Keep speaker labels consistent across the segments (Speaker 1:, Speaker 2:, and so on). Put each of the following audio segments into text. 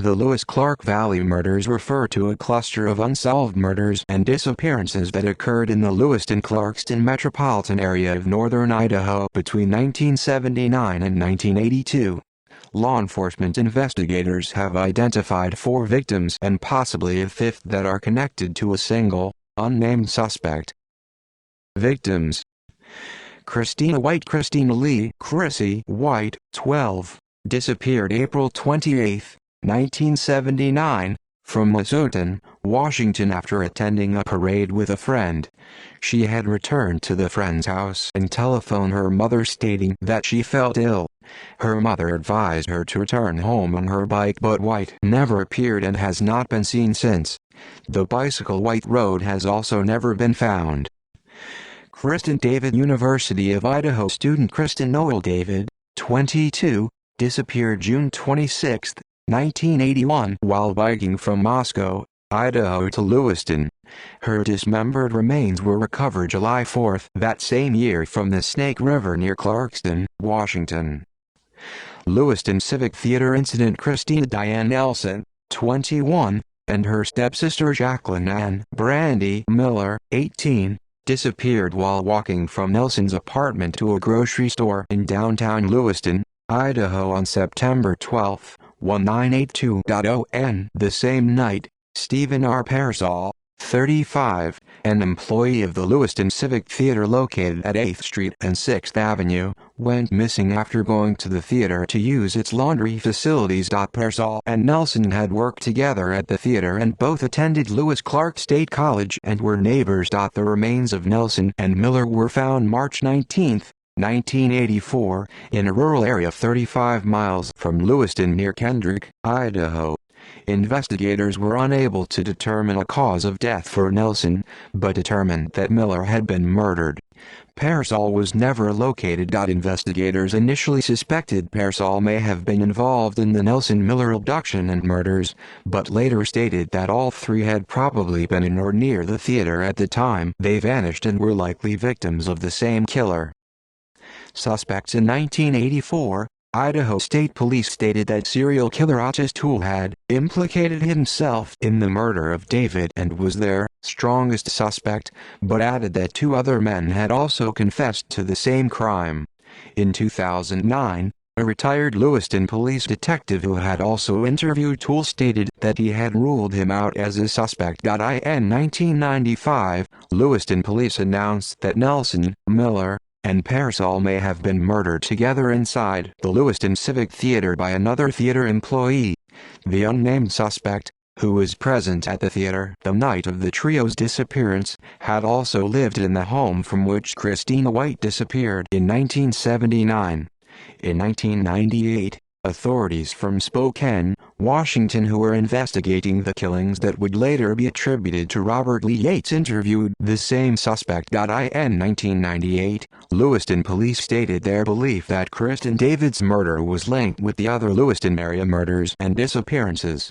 Speaker 1: The Lewis-Clark Valley murders refer to a cluster of unsolved murders and disappearances that occurred in the Lewiston-Clarkston metropolitan area of northern Idaho between 1979 and 1982. Law enforcement investigators have identified 4 victims and possibly a 5th that are connected to a single, unnamed suspect. Victims: Christina White, Christina Lee, Chrissy White, 12, disappeared April 28, 1979, from Massillon, Washington after attending a parade with a friend. She had returned to the friend's house and telephoned her mother stating that she felt ill. Her mother advised her to return home on her bike, but White never appeared and has not been seen since. The bicycle White rode has also never been found. Kristen David, University of Idaho student Kristen Noel David, 22, disappeared June 26, 1981 while biking from Moscow, Idaho to Lewiston. Her dismembered remains were recovered July 4 that same year from the Snake River near Clarkston, Washington. Lewiston Civic Theater incident: Christina Diane Nelson, 21, and her stepsister Jacqueline Ann Brandy Miller, 18, disappeared while walking from Nelson's apartment to a grocery store in downtown Lewiston, Idaho on September 12, 1982. The same night, Stephen R. Pearsall, 35, an employee of the Lewiston Civic Theater located at 8th Street and 6th Avenue, went missing after going to the theater to use its laundry facilities. Pearsall and Nelson had worked together at the theater and both attended Lewis-Clark State College and were neighbors. The remains of Nelson and Miller were found March 19, 1984, in a rural area 35 miles from Lewiston near Kendrick, Idaho. Investigators were unable to determine a cause of death for Nelson, but determined that Miller had been murdered. Pearsall was never located. Investigators initially suspected Pearsall may have been involved in the Nelson-Miller abduction and murders, but later stated that all 3 had probably been in or near the theater at the time they vanished and were likely victims of the same killer. Suspects: in 1984, Idaho State Police stated that serial killer Otis Toole had implicated himself in the murder of David and was their strongest suspect, but added that 2 other men had also confessed to the same crime. In 2009, a retired Lewiston police detective who had also interviewed Toole stated that he had ruled him out as a suspect. In 1995, Lewiston police announced that Nelson, Miller, and Pearsall may have been murdered together inside the Lewiston Civic Theater by another theater employee. The unnamed suspect, who was present at the theater the night of the trio's disappearance, had also lived in the home from which Christina White disappeared in 1979. In 1998, authorities from Spokane, Washington, who were investigating the killings that would later be attributed to Robert Lee Yates, interviewed the same suspect. In 1998, Lewiston police stated their belief that Kristen David's murder was linked with the other Lewiston area murders and disappearances.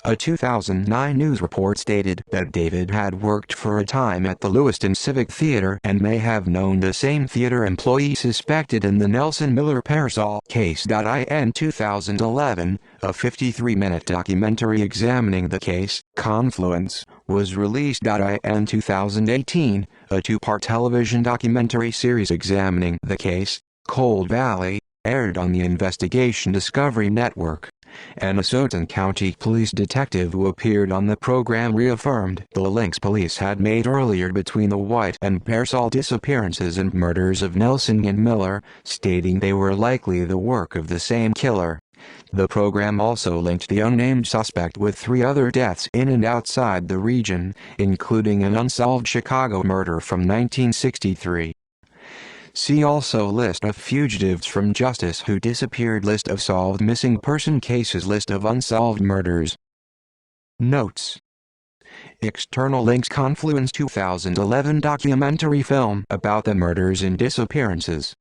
Speaker 1: A 2009 news report stated that David had worked for a time at the Lewiston Civic Theater and may have known the same theater employee suspected in the Nelson-Miller Pearsall case. In 2011, a 53-minute documentary examining the case, Confluence, was released. In 2018, a 2-part television documentary series examining the case, Cold Valley, aired on the Investigation Discovery Network. An Massillon County police detective who appeared on the program reaffirmed the links police had made earlier between the White and Pearsall disappearances and murders of Nelson and Miller, stating they were likely the work of the same killer. The program also linked the unnamed suspect with 3 other deaths in and outside the region, including an unsolved Chicago murder from 1963. See also List of fugitives from justice who disappeared, List of solved missing person cases, List of unsolved murders. Notes. External links: Confluence 2011 documentary film about the murders and disappearances.